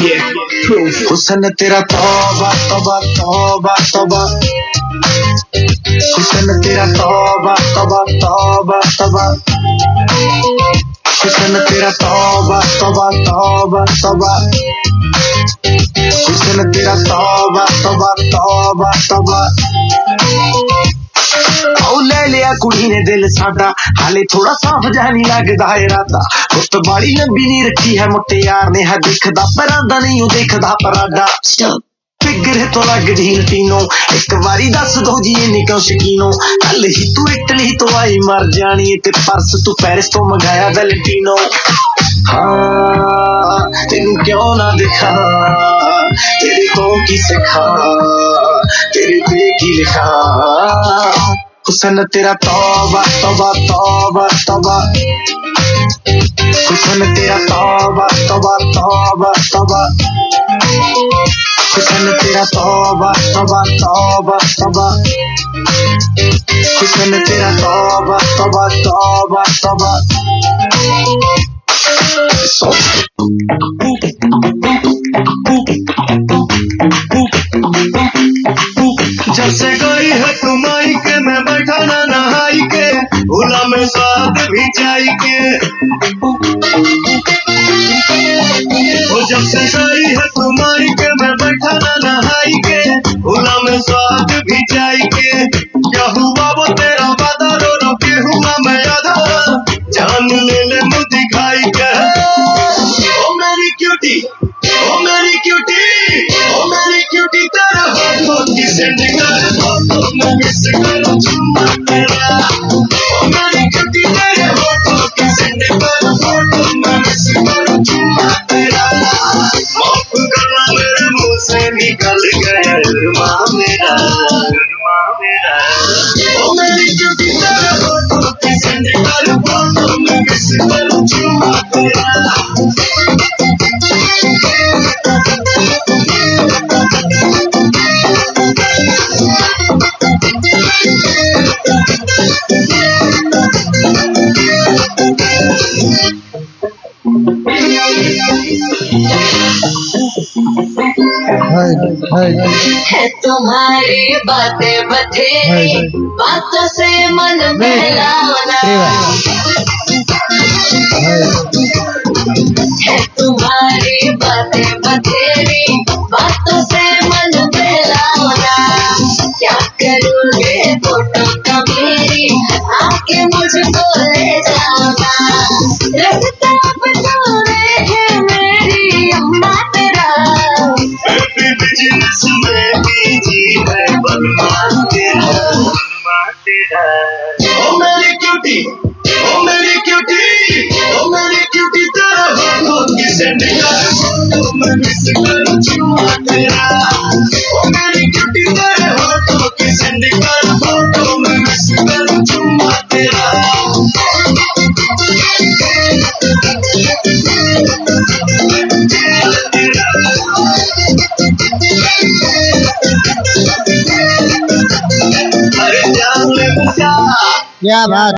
हुस्न तेरा तौबा तौबा तौबा तौबा, हुस्न तेरा तौबा तौबा तौबा तौबा, हुस्न तेरा तौबा तौबा तौबा तौबा, हुस्न तेरा तौबा तौबा तौबा तौबा। ले लिया कुड़ी ने दिल साडा, हाले थोड़ा साफ जहा नहीं लगदा इरादा। गुत बाड़ी लंबी नहीं रखी है मुट्टे यार ने, है दिखदा परादा नहीं देखदा पराडा। फिगर तो लगदी तीनों, एक बारी दस दो जी इन्नी क्यों शकीनो। कल ही तू इटली तो आई मर जानी, ते परस तू पेरिस तो मंगाया वैलेंटिनो। हाँ तेनू क्यों ना दिखा, तेरे को की सिखा, तेरे पे की लिखा। हुस्न तेरा तौबा तौबा तौबा तौबा, हुस्न तेरा तौबा तौबा तौबा तौबा, हुस्न तेरा तौबा तौबा तौबा तौबा, हुस्न तेरा तौबा तौबा तौबा तौबा। जब से गई है तुम आई के, मैं बैठा ना नहाई के, भूला में स्वाद भी जाई के। जब से गई है तुम आई के, मैं बैठा ना नहाई के, भूला में स्वाद भी जाई के। क्या हुआ वो तेरा वादा, रो रो के हुआ मैं आधा, जान ले मुँह दिखाई के। ओ मेरी क्यूटी, ओ मेरी क्यूटी, ओ मेरी क्यूटी, तेरा होठ की सेंडिंग फोटो मैं मिस करूं चुम्मा तेरा। ओ मेरी क्यूटी, तेरे होठ की सेंडिंग फोटो मैं मिस करूं चुम्मा तेरा। माफ करना मेरे मुंह से निकल गया अरमां मेरा, अरमां मेरा। ओ मेरी क्यूटी, तेरे होठ की सेंडिंग फोटो मैं मिस करूं चुम्मा तेरा। है तुम्हारी बातें बथेरी, बातों से मन बहलाना। है तुम्हारी बातें बथेरी, बातों से मन बहलाना। क्या करोगे फोटो का मेरी, आके मुझको ले जाना। रास्ता बताओगे है मेरी अम्मा तेरा, बिजनेस में बिजी है बलमा तेरा, बलमा तेरा। ओ मेरी क्यूटी, ओ मेरी क्यूटी, ओ मेरी क्यूटी, तेरा होठों की सेंडिंग फोटो मैं मिस करूं चुम्मा तेरा। ओ मेरी क्यूटी, तेरे होठों की सेंडिंग फोटो मैं मिस करूं चुम्मा तेरा। क्या बात।